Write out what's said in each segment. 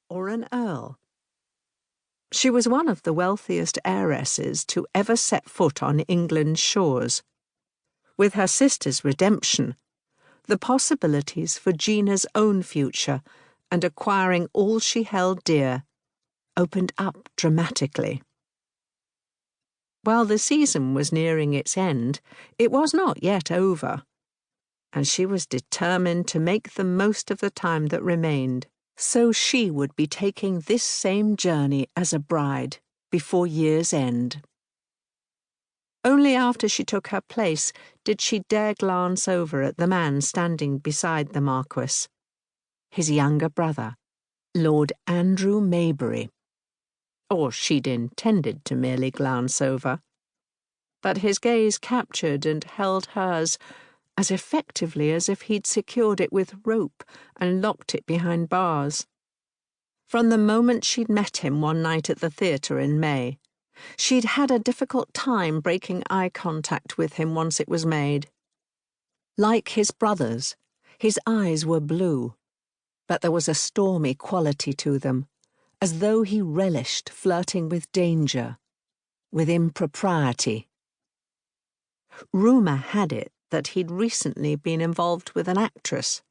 or an earl. She was one of the wealthiest heiresses to ever set foot on England's shores. With her sister's redemption, the possibilities for Gina's own future and acquiring all she held dear opened up dramatically. While the season was nearing its end, it was not yet over, and she was determined to make the most of the time that remained. So she would be taking this same journey as a bride before year's end. Only after she took her place did she dare glance over at the man standing beside the marquess, his younger brother, Lord Andrew Mabry. Or she'd intended to merely glance over. But his gaze captured and held hers as effectively as if he'd secured it with rope and locked it behind bars. From the moment she'd met him one night at the theatre in May, she'd had a difficult time breaking eye contact with him once it was made. Like his brothers, his eyes were blue, but there was a stormy quality to them, as though he relished flirting with danger, with impropriety. Rumour had it that he'd recently been involved with an actress.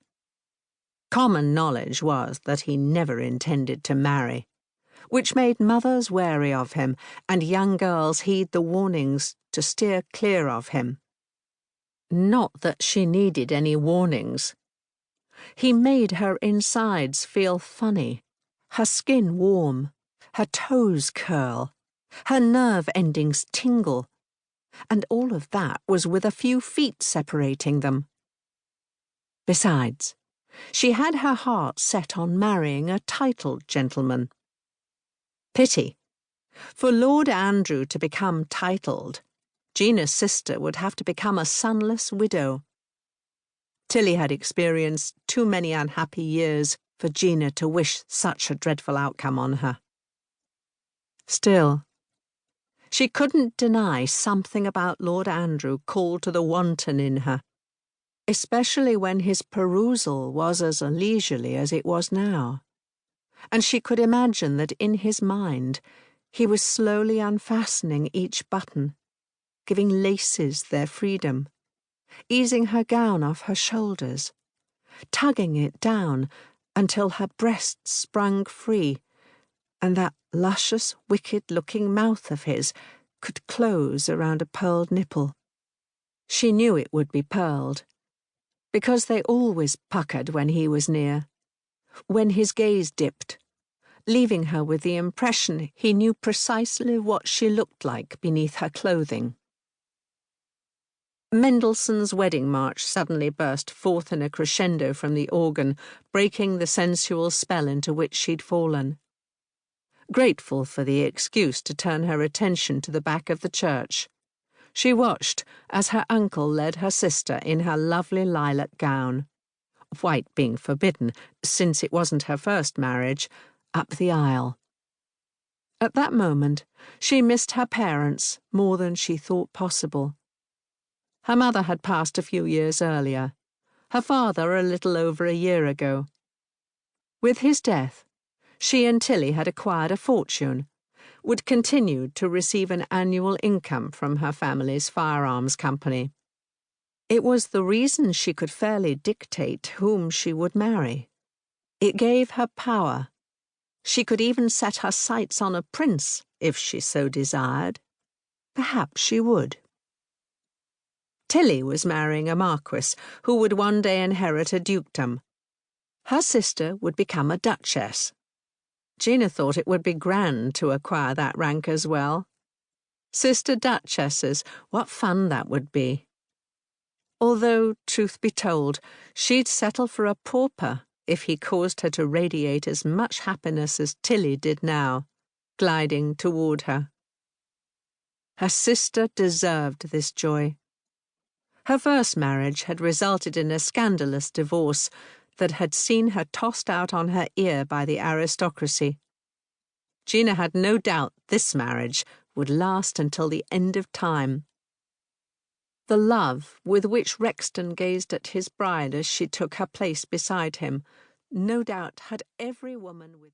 Common knowledge was that he never intended to marry, which made mothers wary of him and young girls heed the warnings to steer clear of him. Not that she needed any warnings. He made her insides feel funny, her skin warm, her toes curl, her nerve endings tingle, and all of that was with a few feet separating them. Besides, she had her heart set on marrying a titled gentleman. Pity. For Lord Andrew to become titled, Gina's sister would have to become a sonless widow. Tilly had experienced too many unhappy years for Gina to wish such a dreadful outcome on her. Still, she couldn't deny something about Lord Andrew called to the wanton in her, especially when his perusal was as leisurely as it was now, and she could imagine that in his mind he was slowly unfastening each button, giving laces their freedom, easing her gown off her shoulders, tugging it down until her breasts sprung free, and that luscious, wicked-looking mouth of his could close around a pearled nipple. She knew it would be pearled, because they always puckered when he was near, when his gaze dipped, leaving her with the impression he knew precisely what she looked like beneath her clothing. Mendelssohn's Wedding March suddenly burst forth in a crescendo from the organ, breaking the sensual spell into which she'd fallen. Grateful for the excuse to turn her attention to the back of the church, she watched as her uncle led her sister in her lovely lilac gown, white being forbidden, since it wasn't her first marriage, up the aisle. At that moment, she missed her parents more than she thought possible. Her mother had passed a few years earlier, her father a little over a year ago. With his death, she and Tilly had acquired a fortune, would continue to receive an annual income from her family's firearms company. It was the reason she could fairly dictate whom she would marry. It gave her power. She could even set her sights on a prince if she so desired. Perhaps she would. Tilly was marrying a marquess who would one day inherit a dukedom. Her sister would become a duchess. Gina thought it would be grand to acquire that rank as well. Sister duchesses, what fun that would be. Although, truth be told, she'd settle for a pauper if he caused her to radiate as much happiness as Tilly did now, gliding toward her. Her sister deserved this joy. Her first marriage had resulted in a scandalous divorce that had seen her tossed out on her ear by the aristocracy. Gina had no doubt this marriage would last until the end of time. The love with which Rexton gazed at his bride as she took her place beside him no doubt had every woman with